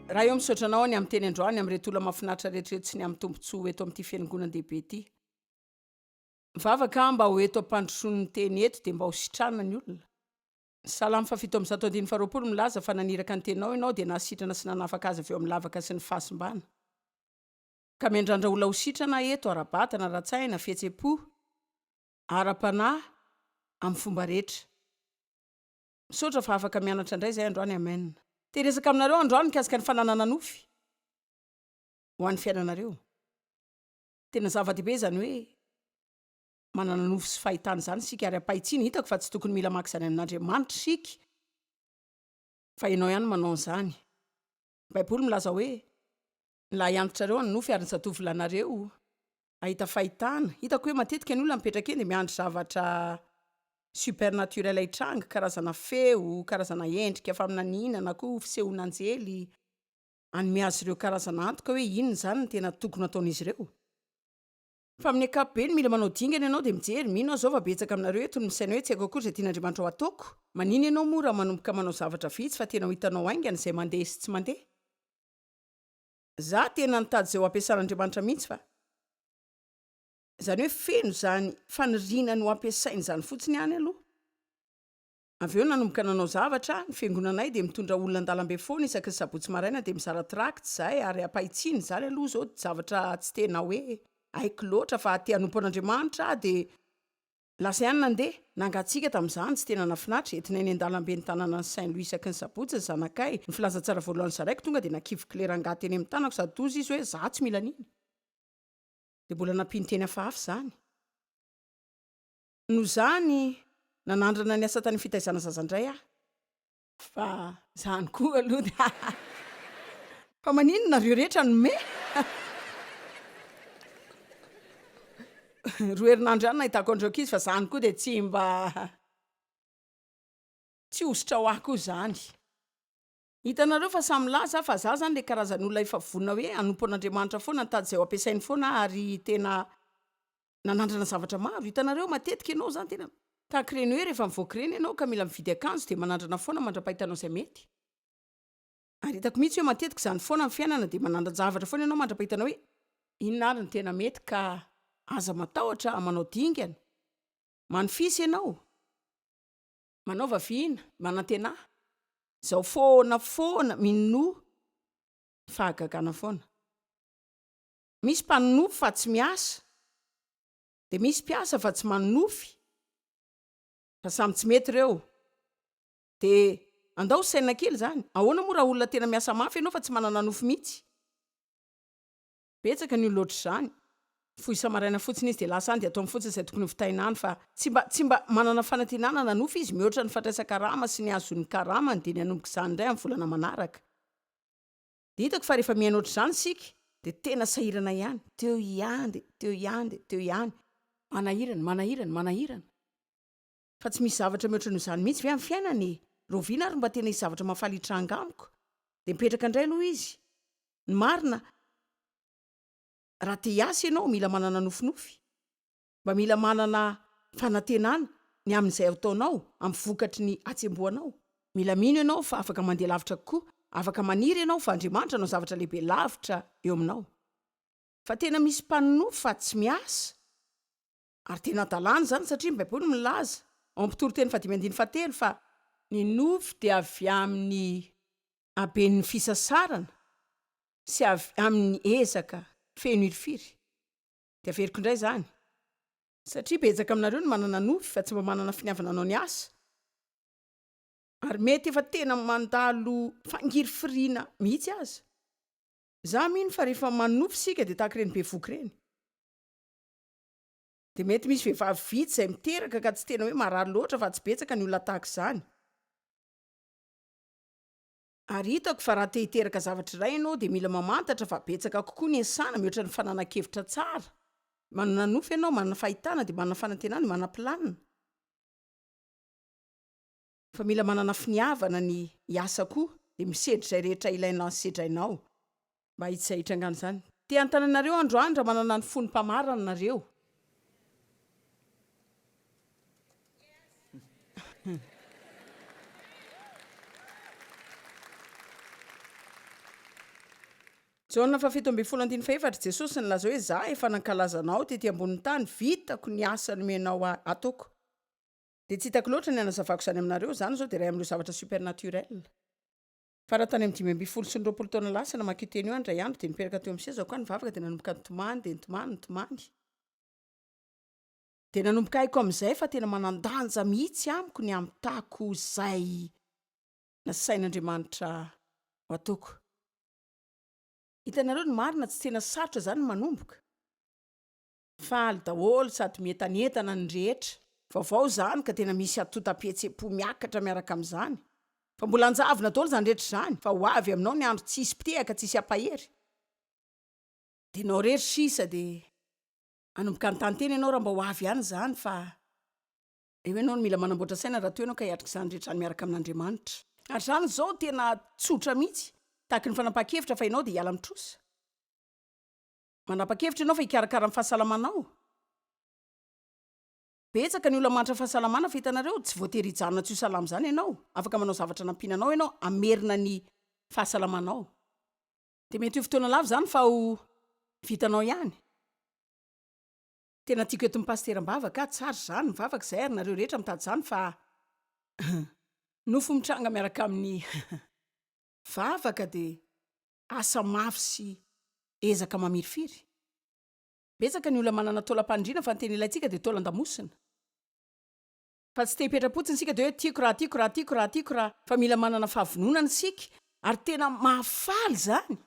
raha eo misaotranao any amin'ny teny androany amin'reto olona mahafinaritra rehetrareto sy ny amin'ny tombontsoa eto amin'ity fiangonana-dehibe ity. Mivavaka mba ho eto ampandrosoan'ny teny eto dia mba ho sitrana ny olona. Salamy 7:120 milaza fa naniraka ny tenao ianao dia nahasitrana sy nanafaka azy avy eo amin'ny lavaka sy ny fahasimbana. Ka miandrandra olona ho sitrana eto ara-batana, ara-tsaina, fihetsepo, ara-panahy amin'ny fomba rehetra. Misaotra fa afaka mianatra indray izay androany, amen. Te resaka aminareo androany mikasika ny fananana nofy ho an'ny fiainanareo. Tena zava-dehibe zany hoe manana nofy sy fahitana zany sika, ary ampahitsiana hitako fa tsy tokony mila maka izany amin'Andriamanitra sika fa ianao ihany manao an'izany. Baiboly milaza hoe laha hiantotrareo ny nofy ary ny zatovolahnareo ahita fahitana. Hitako hoe matetika ny olona mipetraka eny dia miandry zavatra supernaturel hitranga, karazana feo, karazana endrika faminaninana, koa fisehoan'anjely, anome azy ireo karazana antoka hoe inona zany ny tena tokony ataon'izy ireo. Fa amin'ny ankapobeny mila manao dingana ianao dia mijery, mino aho zao fa betsaka aminareo eto no misaina hoe tsy haiko akory izay tian'Andriamanitra ho ataoko. Manino ianao mora manomboka manao zavatra vitsy fa tena ho hitanao haingana izay mandeha sy tsy mandeha. Za tena nitady izay ho ampiasan'Andriamanitra mihitsy fa zany hoe feno zany fanirinany ho ampiasainy zany fotsiny ihany aloha. Avy eo nanomboka nanao zavatra, ny fiangonanay dia mitondra olona an-dalambe foana isaky ny sabotsy maraina dia mizara tract zahay, ary ampahitsiany zany aloha zao zavatra tsy tena hoe haiko loatra fa te hanompo an'Andriamanitra dia lasa ihany nandeha nangatsika tamin'izany tsy tena nafinaritra. Entinay ny an-dalambe ny tanàna ny Saint-Louis isaky ny sabotsy ny zanakay. Ny filazantsara voalohany zaraiko tonga dia nakivoka lerangaty eny amin'ny tanako sady tozy izy hoe za tsy mila niny. Dia mbola nampino teny hafahafa zany. No zany nanandrana ny asa tany fitaizana zazandray aho. Fa zany koa aloha dia fa manino nareo rehetra nome? Roa herinandro ihany nahitako an'ireo izy fa zany koa dia tsy mba tsy hositra ho ahy koa zany. Hitanareo fa samy laza fa za zany le karazan'olona efa vonina hoe hanompo an'Andriamanitra foana, nitady izay ho ampiasainy foana ary tena nanandrana zavatra maro. Hitanareo matetika ianao zany tena tahaka ireny hoe rehefa mivoaka ireny ianao ka mila mividy akanjo dia manandrana foana mandra-pahitanao izay mety. Ary hitako mihitsy hoe matetika izany foana amin'ny fiainana dia manandran-javatra foana ianao mandra-pahitanao hoe inona ary ny tena mety ka aza matahotra, manao dingana, manofisy ianao, manao vaviana, manantena. Zao foana mino fahagagana foana. Misy mpaninofy fa tsy miasa, dia misy mpiasa fa tsy maninofy, fa samy tsy mety ireo. Dia andao saina kely zany. Ahoana moa raha olona tena miasa mafy ianao fa tsy manana nofy mihitsy? Betsaka ny olona ohatr'izany. Foy isa-maraina fotsiny izy dia lasa any dia atao fotsiny izay tokony ho vitainany fa tsy mba manana fanantenana na nofy izy, mihoatra ny fandraisan-karama sy ny azon'ny karamany dia ny hanomboka izany indray amin'ny volana manaraka. Dia hitako fa rehefa miaina ohatr'izany sika dia tena sahirana ihany. Teo ihany. Manahirana. Fa tsy misy zavatra mihoatra noho izany mihitsy ve amin'ny fiainana? Roviana ary mba tena hisy zavatra mahafaly hitranga amiko. Dia mipetraka indray aloha izy. Ny marina, raha te hiasa ianao mila manana nofinofy. Mba mila manana fanantenana ny amin'izay ataonao amin'ny vokatry ny atsembohanao. Mila mino ianao fa afaka mandeha lavitra kokoa, afaka maniry ianao fa Andriamanitra no zavatra lehibe lavitra eo aminao. Fa tena misy mpaninofy fa tsy miasa. Ary tena adalàna zany satria ny Baiboly milaza ao amin'ny mpitoro-teny 5:7 fa ny nofy dia avy amin'ny haben'ny fisasarana sy avy amin'ny ezaka feno irifiry. Dia averiko indray zany. Satria betsaka aminareo no manana nofy fa tsy mba manana finiavana anao ny asa. Ary mety efa tena mandalo fangiry firiana mihitsy aza. Za mino fa rehefa manofy sika dia tahaka ireny be voky ireny. Dia mety misy vehivavy vitsy izay miteraka ka tsy tena hoe marary loatra fa tsy betsaka ny olona tahaka izany. Ary hitako fa raha te hiteraka zavatra iray ianao dia mila mamantatra fa betsaka kokoa ny iasana mihoatra ny fananan-kevitra tsara. Manana nofy ianao, manana fahitana dia manana fanantenana, manana planina. Fa mila manana finiavana ny hiasa koa dia misedra izay rehetra ilaina sedrainao mba hitsy hitrangana izany. Te antananareo androany raha manana ny fony mpamarana nareo. Hmm. Jaona 7:14 Jesosy nilaza hoe za efa nankalazanao tety ambonin'ny tany vitako ny asa nomenao ataoko. Dia tsy hitako loatra ny anazavako izany aminareo zany zao dia ray amin'ireo zavatra supernaturel. Fa raha tany amin'ny 520 taona lasa namakio teny io andray andro dia nipetraka teo amin'ny sezako ny vavaka dia nanomboka nitomany dia nitomany. Dia nanomboka haiko amin'izay fa tena manandanja mihitsy amiko ny amitako izay nasain'Andriamanitra ho ataoko. Hitanareo ny marina tsy tena sarotra zany manomboka. Faly daholo sady mientanentana ny rehetra. Vaovao zany ka tena misy atotam-pihetsepo miakatra miaraka amin'izany. Fa mbola anjavona daholo zany rehetra zany. Fa ho avy aminao ny andro tsisy mpitehaka tsisy ampahery. Dia nao rery sisa dia anomboka ny tanteny ianao raha mba ho avy ihany zany fa eo ianao no mila manamboatra saina raha toa ianao ka hiatrika izany rehetra ny miaraka amin'Andriamanitra. Ary zany zao tena tsotra mihitsy. Tahaky ny fanapa-kevitra fa ianao dia hiala mitrosa. Manapa-kevitra ianao fa hikarakara amin'ny fahasalamanao. Betsaka ny olona mantra fahasalamana fa hitanareo tsy voatery hijanona tsy ho salama zany ianao. Afaka manao zavatra nampinanao ianao amerina ny fahasalamanao. Dia mety ho fotoana lava zany fa ho vitanao ihany. Tena tiako eto ny pasteram-bavaka tsara zany mivavaka izay ary nareo rehetra mitady zany fa nofo mitranga miaraka amin'ny vavaka dia asa mafy sy ezaka mamirifiry. Betsaka ny olona manana taolam-pandriana fa ny teny ilayntsika dia taolan-damosina. Fa tsy te hipetra-potsiny isika dia hoe tiako raha fa mila manana fahavononana isika ary tena mahafaly zany.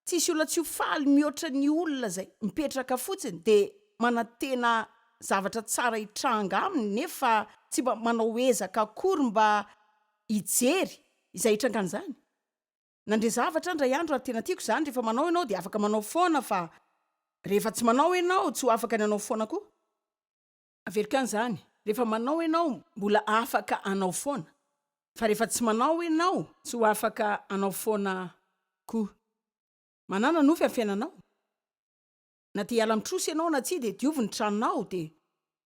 Tsisy olona tsy ho faly mihoatra ny olona izay mipetraka fotsiny dia manantena zavatra tsara hitranga aminy nefa tsy mba manao ezaka akory mba hijery izay hitrangan'izany. Nandre zavatra andray andro ary tena tiako zany rehefa manao ianao dia afaka manao foana fa rehefa tsy manao ianao tsy ho afaka ny anao foana koa. Averiko an'izany. Rehefa manao ianao mbola afaka anao foana. Fa rehefa tsy manao ianao tsy ho afaka anao foana koa. Manana nofy amin'ny fiainanao. Na te hiala mitrosa ianao na tsy dia diovy ny tranonao dia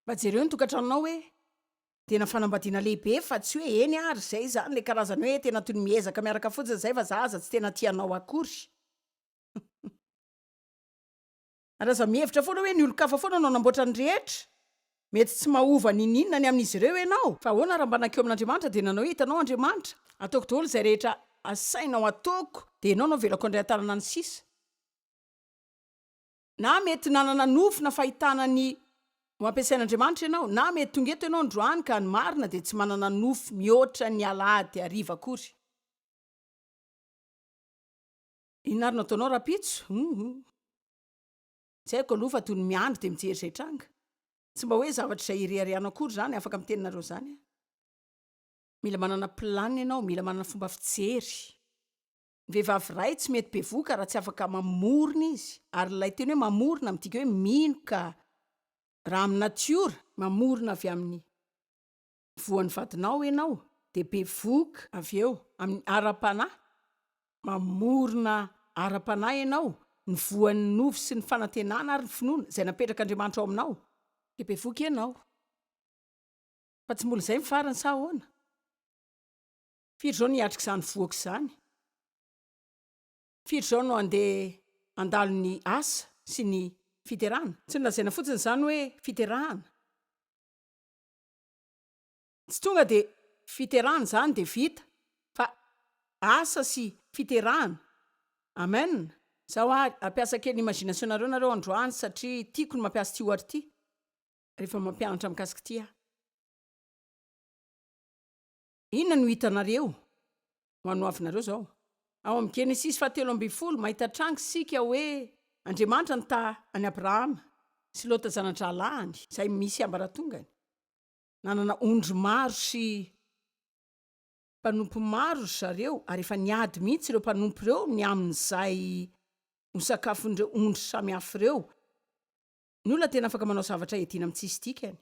mba jereo ny tokantranonao hoe tena fanambadiana lehibe fa tsy hoe eny ary izay zany le karazany hoe tena toy ny miezaka miaraka fotsiny izay fa za aza tsy tena tianao akory. Araza mihevitra foana hoe ny olo-kafa foana no namboatra ny rehetra. Mety tsy mahova ninina ny amin'izy ireo ianao. Fa ahoana raha mba nankeo amin'Andriamanitra dia nanao hitanao Andriamanitra. Ataoko daholo izay rehetra asainao ataoko dia ianao no velako andray an-tanana ny sisa. Na mety nanana nofo na fahitana ny mampiasain'Andriamanitra ianao, na mety tonga eto ianao androany ka ny marina dia tsy manana nofo mihoatra ny alahady hariva akory. Inona ary no ataonao rapitso? Tsy haiko aloha fa toy ny miandry dia mijery izay tranga. Tsy mba hoe zavatra izay iriariana akory zany afaka miteninareo zany. Mila manana planina ianao, mila manana fomba fijery. Ny vehivavy ray tsy mety be voka raha tsy afaka mamorona izy. Ary ilay teny hoe mamorona midika hoe minoka raha amin'ny natiora, mamorona avy amin'ny voan'ny vadinao ianao dia be voka avy eo amin'ny ara-panahy. Mamorona ara-panahy ianao ny voan'ny nofy sy ny fanantenana ary ny finoana izay napetraka Andriamanitra ao aminao dia be voka ianao. Fa tsy mbola izay mifarany sa ahoana? Firy izao no hiatrika izany voaka izany? Firy izao no andeha andalo ny asa sy ny fiterahana? Tsy nolazaina fotsiny izany hoe fiterahana. Tsy tonga dia fiterahana izany dia vita, fa asa sy fiterahana. Amen. Zaho ampiasa kely imaginationareo nareo androany satria tiako ny mampiasa ty ohatra ty rehefa mampianatra mikasika ty aho. Inona no hitanareo ho an'ny avinareo zao? Ao amin'ny Genesis 17 mahita tranga sika hoe Andriamanitra nita any Abrahama sy Lota zana-dralahany izay misy ambaratongany. Nanana ondry maro sy mpanompo maro zareo ary efa niady mihitsy ireo mpanompo ireo ny amin'izay ho sakafon'ireo ondry samihafa ireo. Ny olona tena afaka manao zavatra edina amin'tsisy dikany.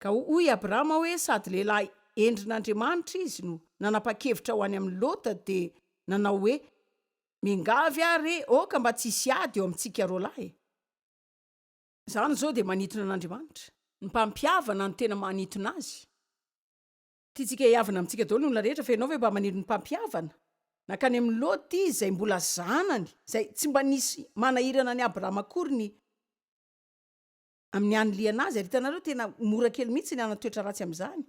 Ka hoy Abrahama hoe sady lehilahy endrin'Andriamanitra izy no nanapa-kevitra ho any amin'ny Lota dia nanao hoe mingavy ary oka mba tsisy ady eo amintsika roalahy. Zany zao dia manitona an'Andriamanitra. Ny mpampiavana no tena manitona azy. Tiantsika hiavana amintsika daholo ny olona rehetra fa ianao ve mba maniry ny mpampiavana? nakany amin'ny Lôty izay mbola zanany zay tsy mba nisy manahirana ny Abrahama akory ny amin'ny anyliana azy. Ary hitanareo tena mora kely mihitsy ny anatoetra ratsy amin'izany.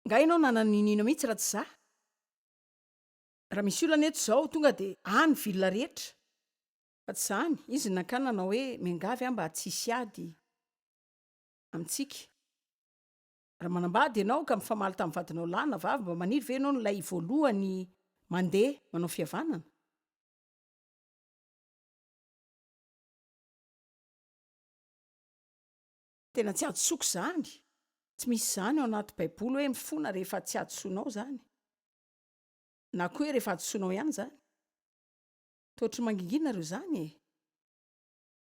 Nga ianao nananino mihitsy raha tsy za. Raha misy olana eto zao tonga de any vilona rehetra. Fa tsy zany, izy nakana nanao hoe miangavy mba tsisy ady amintsika. Raha manambady ianao ka mifamaly tamin'ny vadinao lahy na vavy, mba maniry ve ianao nolay voalohany mandeha manao fihavanana? Tena tsy adsoko zany. Tsy misy zany ao anaty Baiboly hoe mifona rehefa tsy adsoinao zany. Na koa hoe rehefa adsoinao ihany zany. Tootry mangingina reo zany e.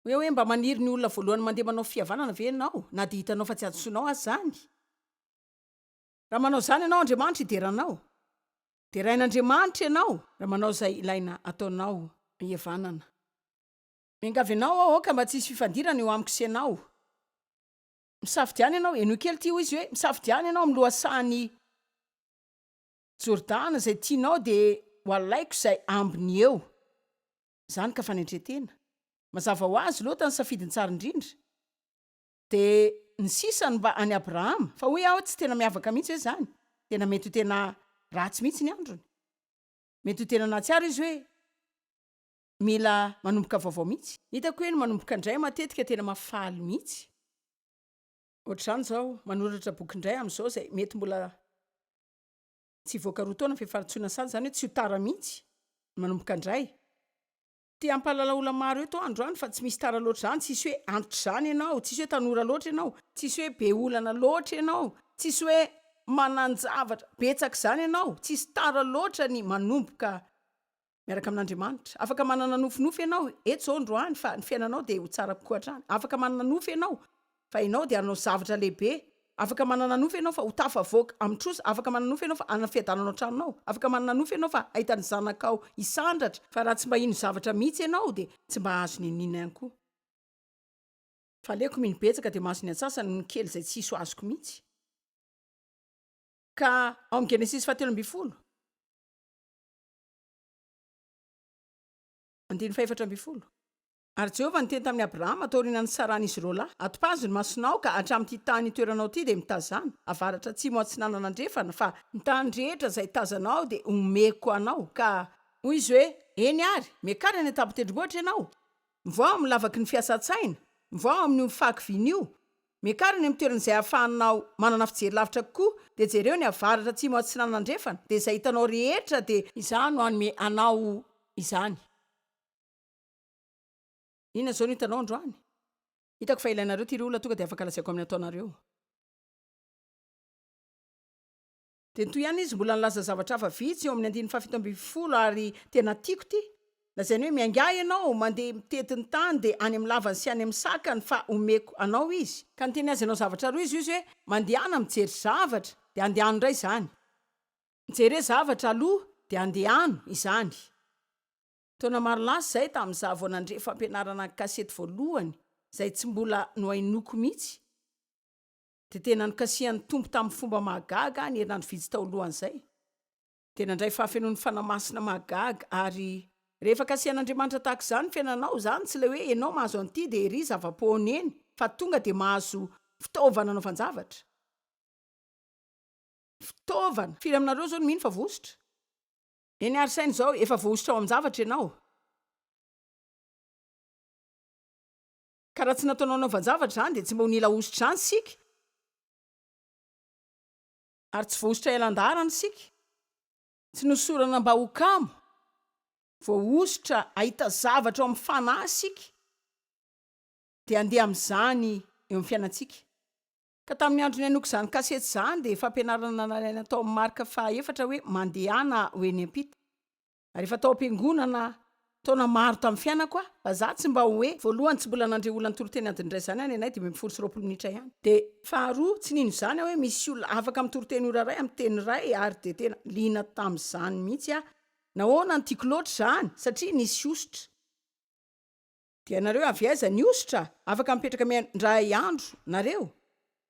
Hoe mba maniry ny olona voalohany mandeha manao fihavanana ve ianao? Na dia hitanao fa tsy adsoinao azy zany. Raha manao zany ianao, Andriamanitra hideranao. Dia rain'Andriamanitra ianao raha manao izay ilaina ataonao hihavanana. Miangavy ianao ao ka mba tsisy fifandirana eo amiko sy ianao. Misafidiana ianao, eno kely ty hoy izy hoe misafidiana ianao amin'ny lohasahan'ny Jordana izay tianao dia ho alaiko izay ambiny eo. Zany ka fanentretena. Mazava ho azy loata ny safidiny tsara indrindra. Dia ny sisany mba any Abrahama, fa hoy aho tsy tena miavaka mihitsy hoe zany. Tena mety ho tena ratsy mihitsy ny androny. Mety ho tena natsiaro izy hoe mila manomboka vaovao mihitsy. Hitako hoe ny manomboka indray matetika tena mafaly mihitsy. Ohatr'izany zao manoratra boky indray amin'izao izay mety mbola tsy voaka roa taona fifaritsoana sady zany hoe tsy ho tara mihitsy manomboka indray. Ty ampalala olona maro eto androany fa tsy misy tara loatra zany, tsisy hoe antitra zany ianao, tsisy hoe tanora loatra ianao, tsisy hoe be olana loatra ianao, tsisy hoe mananjavatra betsaka zany ianao, tsisy tara loatra ny manomboka miaraka amin'Andriamanitra. Afaka manana nofinofy ianao eto zao androany fa ny fiainanao dia ho tsara kokoa hatrany. Afaka manana nofy ianao fa ianao dia hanao zavatra lehibe. Afaka manana nofy ianao fa ho tafavoaka amin'ny trosa. Afaka manana nofy ianao fa hanana fiadanana ao tranonao. Afaka manana nofy ianao fa ahitany zanakao isandratra. Fa raha tsy mba ino zavatra mihitsy ianao dia tsy mba azo ny inona ihany koa. Fa aleko mino betsaka dia mahazo ny atsasany ny kely izay tsy iso azoko mihitsy. Ka ao amin'ny Genesis 17:20. 4:20. Ary Jehovah niteny tamin'ny Abrahama tao aorian'ny Saran'izy ireo lahy, atopazo ny masonao ka hatramin'ity tany itoeranao ity dia mitazana, avaratra atsimo atsinanana andrefana, fa ny tany rehetra izay tazanao dia omeko anao. Ka hoy izy hoe, eny ary, miakary any an-tambotendrombohitra ianao, mivoao amin'ny lavaky ny fiasan-tsaina, mivoao amin'ny faky vinio, miakary any amin'ny toerana izay ahafahanao manana fijery lavitra kokoa, dia jereo ny avaratra atsimo atsinanana andrefana, dia izay hitanao rehetra dia izany no hanome anao izany. Inona zao no hitanao androany? Hitako fa ilainareo ty olona tonga dia afaka lazaiko amin'ny ataonareo. Dia toy ihany izy mbola nilaza zavatra hafa vitsy eo amin'ny 7:20 ary tena tiako ty. Lazainy hoe miangay ianao mandeha mitety ny tany dia any amin'ny lavany sy any amin'ny sakany fa omeko anao izy. Ka ny teny azy ianao zavatra roa izy hoe mandehana mijery zavatra dia andehano indray izany. Mijery zavatra aloha dia andehano izany. Taona maro lasa izay tamin'izaho vao nandre fampianarana kasety voalohany izay tsy mbola nohainoko mihitsy. Dia tena nikasihan'ny tompo tamin'ny fomba mahagaga ny herinandro vitsy tao alohan'izay. Dia nandray fahafenoan'ny fanamasina mahagaga ary rehefa kasihan'Andriamanitra tahaka izany ny fiainanao zany tsy ilay hoe ianao mahazo an'ity dia ery zava-poana eny, fa tonga dia mahazo fitaovana anaovan-javatra. Fitaovana. Firy aminareo zao no mino fa vosotra? Eny ary sainy zao efa voaositra ao amin'ny zavatra ianao. Ka raha tsy nataonao anaovan-javatra zany dia tsy mba ho nila ositra zany sika. Ary tsy voaositra elan-darana sika. Tsy nosorana mba ho kamo. Voaositra ahita zavatra ao amin'ny fanahy sika. Dia andeha amin'izany eo amin'ny fiainantsika. Ka tamin'ny andro ny hanoko izany kasety izany dia fampianarana nalaina tao amin'ny marika 4 hoe mandehana ho eny ampita. Ary efa tao am-piangonana taona maro tamin'ny fiainako aho, fa za tsy mba hoe voalohany tsy mbola nandre olona nitoro-teny adiny iray izany any anay 20 minitra ihany. Dia faharoa tsy nino izany hoe misy olona afaka mitoro-teny ora ray amin'ny teny ray ary dia tena liana tamin'izany mihitsy aho. Nahoana ny tiako loatra izany satria nisy ositra. Dia nareo avy aiza ny ositra? Afaka mipetraka mindray andro nareo?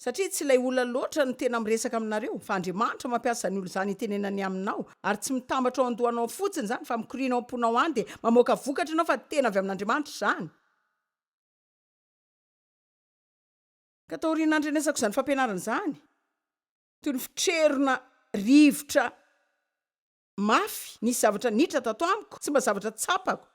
satria tsy ilay olona loatra no tena miresaka aminareo fa Andriamanitra mampiasa ny olo zany itenenany aminao ary tsy mitambatra ao andohanao fotsiny zany fa mikoriana ao am-ponao any de mamoaka vokatra ianao fa tena avy amin'Andriamanitra zany. Ka taorian'andrenesako zany fampianarana zany toy ny fitrerona rivotra mafy nisy zavatra nitra tato amiko tsy mba zavatra tsapako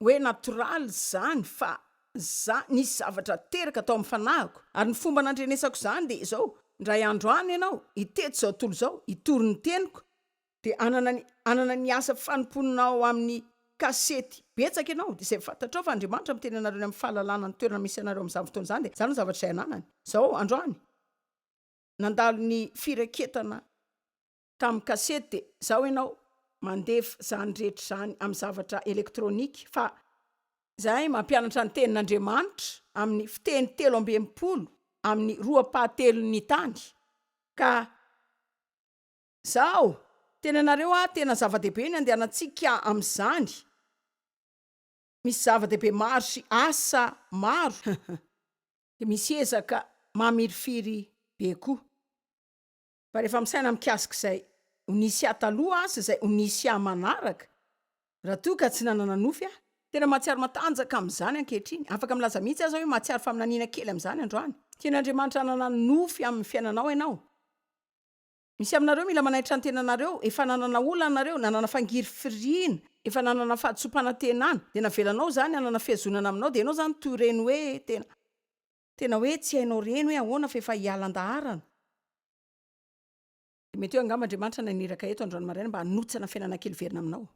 hoe natoraly zany fa za nisy zavatra teraka atao amin'ny fanahiko ary ny fomba nandrenesako zany de zao ndray andro any ianao iteto zao tontolo zao itory ny teniko de anana ny asa fanomponinao amin'ny kasety betsaka ianao de zay fantatrao fa Andriamanitra miteny anareo ny amin'ny fahalalana ny toerana misy anareo amin'izany fotoana zany de zany no zavatra izay ananany. Zao andro any nandalo ny firaketana tamin'ny kasety de zao ianao mandefa zany rehetra zany amin'ny zavatra elektrônika fa zahay mampianatra ny tenin'Andriamanitra amin'ny fiteny 3:30 amin'ny 2:3 ny tany ka zao tena anareo tena zava-dehibe ny andehanantsika amin'izany misy zava-dehibe maro sy asa maro de misy ezaka mamirifiry be koa fa rehefa misaina mikasika izay honisy taloha asa izay honisy manaraka raha toa ka tsy nanana nofy tena mahatsiaro matanjaka amin'izany ankehitriny afaka milaza mihitsy aza hoe mahatsiaro faminaniana kely amin'izany androany tian'Andriamanitra nanana nofy amin'ny fiainanao ianao. Misy aminareo mila manaitra ny tenanareo efa nanana olana anareo nanana fangiry firiana efa nanana fahatsompanantenana de navelanao zany anana fiazonana aminao de ianao zany toy reny hoe tena hoe tsy hainao reny hoe ahoana fa efa hialan-daharana. Mety hoe angamba Andriamanitra naniraka eto androany maraina mba hanotsana fiainana kely verina aminao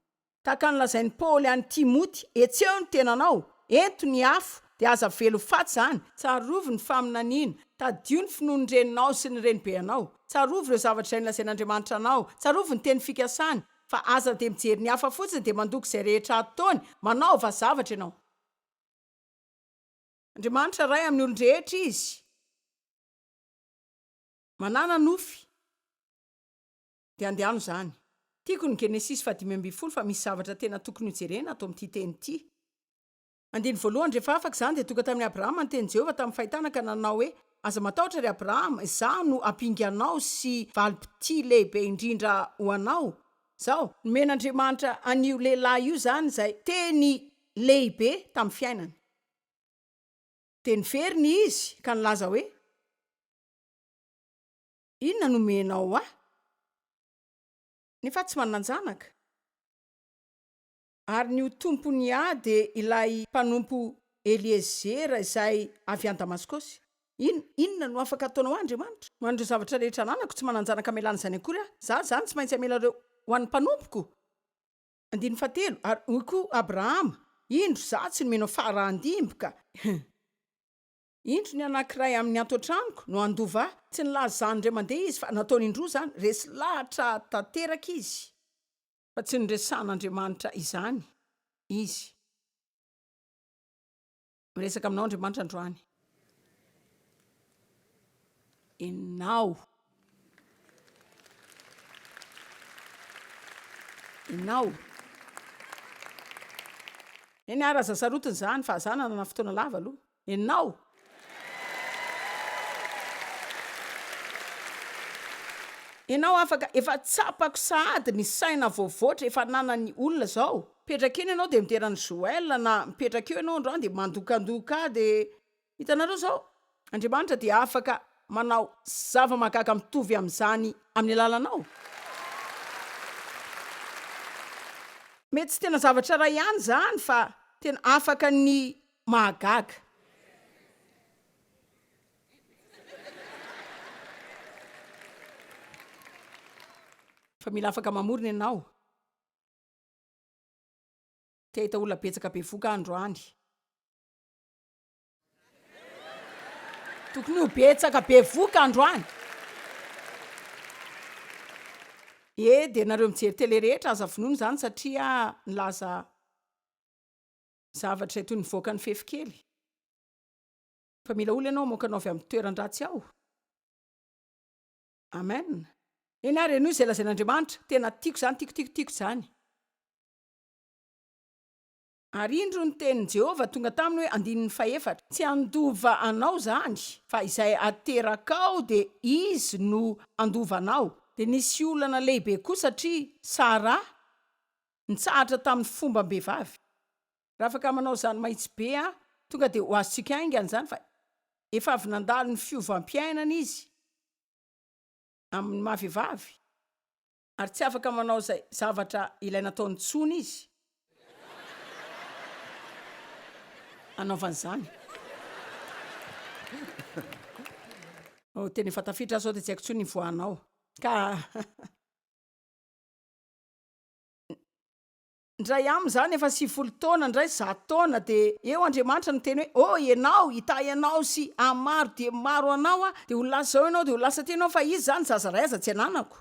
tahaka ny lazain'ny Paoly any Timoty etseo ny tenanao ento ny afo de aza velo faty zany tsarovy ny faminaniana tadio ny finoany reninao sy ny renibeanao tsarovy ireo zavatra izay nilazain'Andriamanitra anao tsarovy ny teny fikasany fa aza de mijery ny hafa fotsiny de mandoko izay rehetra ataony manaova zavatra ianao. Andriamanitra ray amin'ny olon-drehetra izy manana nofy de andehano zany tiako ny Genesis 5:10 fa misy zavatra tena tokony hojerena atao amin'ity teny ity. Andiny voalohany rehefa afaka zany de tonga tamin'ny Abrahama ny teny Jehovah tamin'ny fahitana ka nanao hoe aza matahotra ry Abrahama za no ampinganao sy valipiti lehibe indrindra ho anao. Zao nomen'Andriamanitra an'io lehilahy io zany zay teny lehibe tamin'ny fiainany de niveriny izy ka nilaza hoe inona nomenao nefa tsy mananjanaka ary ny ho tompony de ilay mpanompo Eliezera izay avy any Damaskosy. Inona no afaka ataonao Andriamanitra mandro zavatra rehetra ananako tsy mananjanaka melana zany akory za zany tsy maintsy amela reo ho an'ny mpanompoko. 13 ary hoy koa Abrahama indro za tsy nomenao faharandimboka indro ny anankiray amin'ny antoatraniko no andova tsy nilaza zany ray mandeha izy fa nataony indroa zany resy lahatra tanteraka izy fa tsy niresan'Andriamanitra izany izy miresaka aminao Andriamanitra androany enao eny ara zasarotiny zany fa za nanana fotoana lava aloha enao afaka efa tsapako Sahan'ady ny saina voavoatra efa nanany olona zao mipetraka eny ianao de miterany Joël na mipetraka eo ianao androany de mandokandoka de hitanareo zao Andriamanitra de afaka manao zava-mahagaga mitovy amin'izany amin'ny alalanao. Mety tsy tena zavatra ray ihany zany fa tena afaka ny mahagaga. Fa mila afaka mamorona ianao te hita olona betsaka be voka androany tokony ho betsaka be voka androany de nareo mijery tele rehetra aza vonono zany satria nilaza zavatra toy ny voaka ny fefikely fa mila olona ianao mokanao avy amin'ny toeran-dratsy ao. Amen. Eny ary eno izay lazain'Andriamanitra tena tiako zany tiako zany ary indro ny tenin'i Jehova tonga taminy hoe andininy faefatra tsy andova anao zany fa izay aterakao de izy no andovanao. De nisy olana lehibe koa satria Sara nitsahatra tamin'ny fomba-behivavy. Raha afaka manao zany mahitsy be tonga de ho azontsika aingany zany fa efa avy nandalo ny fiovam-piainana izy amin'ny mahavehivavy ary tsy afaka manao zay zavatra ilay nataony tsony izy anaovan'izany. Teny efa tafiditra zao de tsy haiko tsony nivoanao ka ndray am'zany efa 10 taona ndray 100 taona de eo Andriamanitra no teny hoe ianao ita ianao sy amaro de maro anao de ho lasa zao ianao de ho lasa ty anao fa izy zany zazaray aza tsy ananako.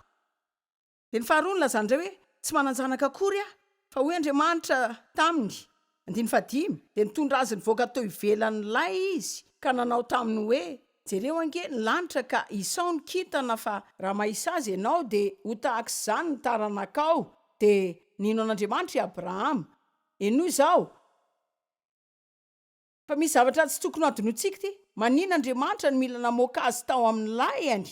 De ny faharoa ny lazany ndray hoe tsy mananjanaka akory fa hoy Andriamanitra taminy 15 de nitondra azy nivoaka tao ivelan'lay izy ka nanao taminy hoe jereo ange ny lanitra ka isao ny kintana fa raha mahisa azy ianao de ho tahak's zany ny taranakao. De nino an'Andriamanitra i Abrahama enoy zao fa misy zavatra tsy tokony adinotsika ty manina Andriamanitra ny mila namoaka azy tao amin'ny layany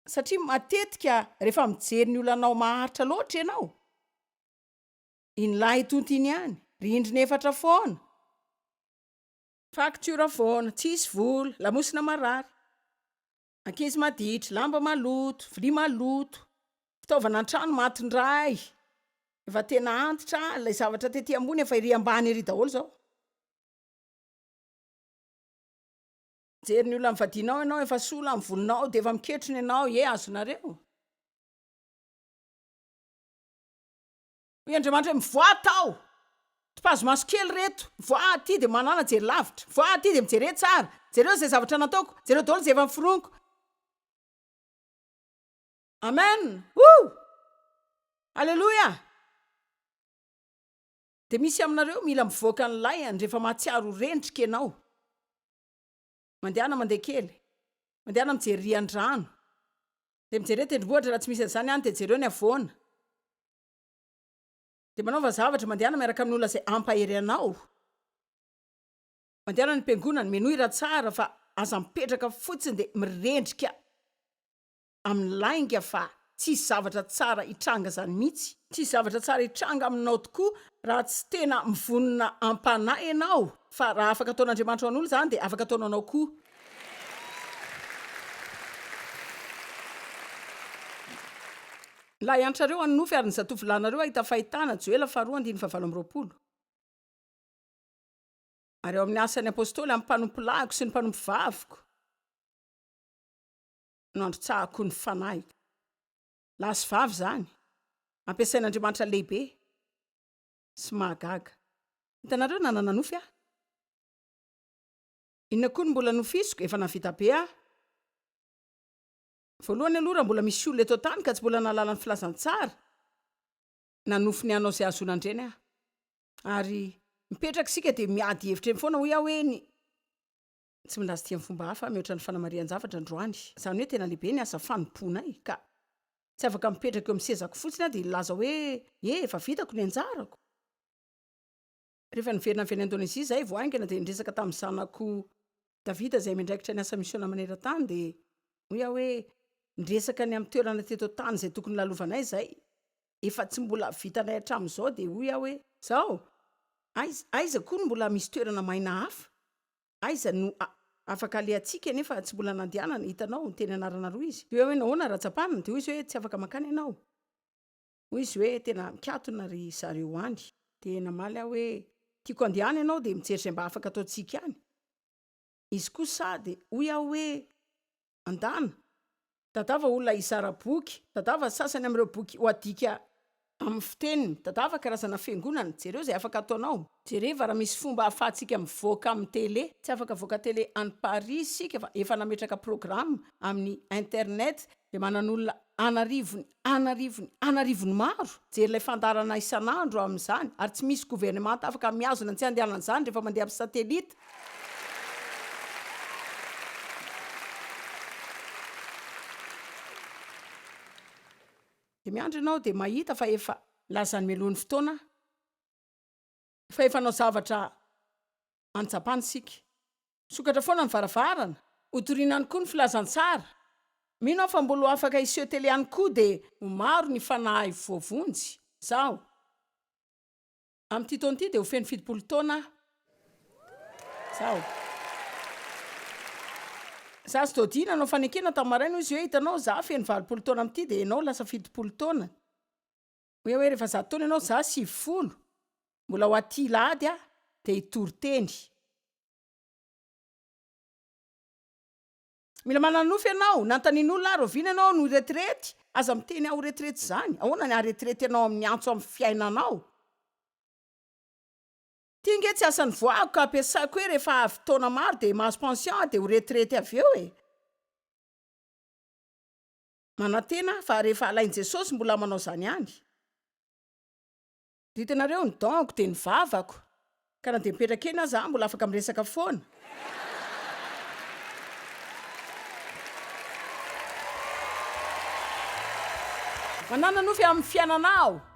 satria matetika rehefa mijery ny olanao maharitra loatra ianao iny lahy tontiny ihany rindrina 4 foana faktura foana tsisy vola lamosina marary ankizy maditra lamba maloto vilia maloto fitaovana an-trano matindray efa tena antitra lay zavatra tety ambony efa iry ambany ery daholo zao. Jery ny olona mivadinao ianao efa sola amin'ny volonao de efa miketrony ianao azonareo. Hoy Andriamanitra mivoa tao tipazo maso kely reto mivoa ty de manana jery lavitra mivoa ty de mijere tsara jereo zay zavatra nataoko jereo daholo zay efa miforoniko. Amen. Alleluia. De misy aminareo mila mivoaka ny layany rehefa mahatsiaro rentrika ianao mandehana mandeha kely mandehana mijery rian-drano de mijere tendrombohitra raha tsy misy an'izany any de jereo ny avoana de manaova zavatra mandehana miaraka amin'ny olona zay ampahery anao mandehana ny mpiangonana menohira tsara fa aza mipetraka fotsiny de mirendrika amin'ny lainga fa tsisy zavatra tsara hitranga zany mihitsy tsisy zavatra tsara hitranga aminao tokoa raha tsy tena mivonona ampanahy ianao fa raha afaka ataon'Andriamanitra ho an'olo zany de afaka ataonanao koa. La iantrareo anofy ary ny zatovolanareo ahita fahitana Joela 2:7. Ary eo amin'ny asan'ny apôstôly amin'ny mpanompo-lahiko sy ny mpanompo vaviko no androtsahako ny fanahiko. Lahy sy vavy zany ampiasain'Andriamanitra lehibe sy mahagaga. Hitanareo nanana nofy inona koa ny mbola nofisiko efa navita be voalohany aloha raha mbola misy olona eto tany ka tsy mbola nahalala ny filazantsara nanofy ny anao zay azonandreny ary mipetraka sika de miady hevitra eny foana hoe ny tsy milaza ty amin'ny fomba hafa mihoatra ny fanamarian-javatra androany zany hoe tena lehibe ny asa fanomponay ka tsy afaka mipetraka eo amin'ny sezako fotsiny de ilaza hoe efa vitako ny anjarako. Rehefa niverina avy any Indonezia zay vao aingana de nresaka tamin'ny zanako Davida zay mindraikitra ny asa misiona maneran-tany de hoe nresaka ny amin'ny toerana teto tany zay tokony lalovanay zay efa tsy mbola vitanay hatramin'izao de hoe zao aiza koa no mbola misy toerana maina hafa aiza no afaka alehantsika nefa tsy mbola nandehanana hitanao ny teny anarana roa izy de hoe nahoana ratsapanina de hoy izy hoe tsy afaka makany ianao hoy izy hoe tena mikatona ry zareo any de namaly hoe tiako andehana ianao de mijery zay mba afaka ataontsika any izy kosa de hoy hoe andana dadava olona izara boky dadava sasany amin'ireo boky ho adika amin'ny fiteniny dadava karazana fiangonana jereo zay afaka ataonao jereva raha misy fomba ahafahantsika mivoaka amin'ny tele tsy afaka voaka tele any Paris sika fa efa nametraka programme amin'ny internet de manan'olona anarivony maro jery ilay fandarana isan'andro amin'izany ary tsy misy gouvernement afaka miazona tsy andehanana an'izany rehefa mandeha amin'ny satelita. De miandry ianao de mahita fa efa lazany meloan'ny fotoana fa efa nao zavatra antsapansika sokatra foana ny varavarana hotorinany koa ny filazantsara mino aho fa mbolo afaka iseho tele ihany koa dia maro ny fanahy voavonjy zaho amin'ity taona ity dia ho feno 70 taona zaho za sy todina anao fanekena tamin'ny maraina izy hoe hitanao za feno 20 taona amin'ity dia ianao lasa 70 taona hoe rehefa 100 taona ianao za 90 mbola ho aty lady a dia hitory teny mila manana nofy ianao nantanin'olona roviana ianao no retrety aza miteny aho retrety zany ahoana ny aretrety ianao amin'ny antso amin'ny fiainanao tia nge tsy asany voako ka ampiasaiko hoe rehefa avy taona maro dia mahazo pension dia ho retrety avy eo e manantena fa rehefa alain' Jesosy mbola manao zany ihany ritanareo ny donko dia ny vavako ka na dia mipetraka eny aza mbola afaka miresaka foana manana nofy amin'ny fiainanao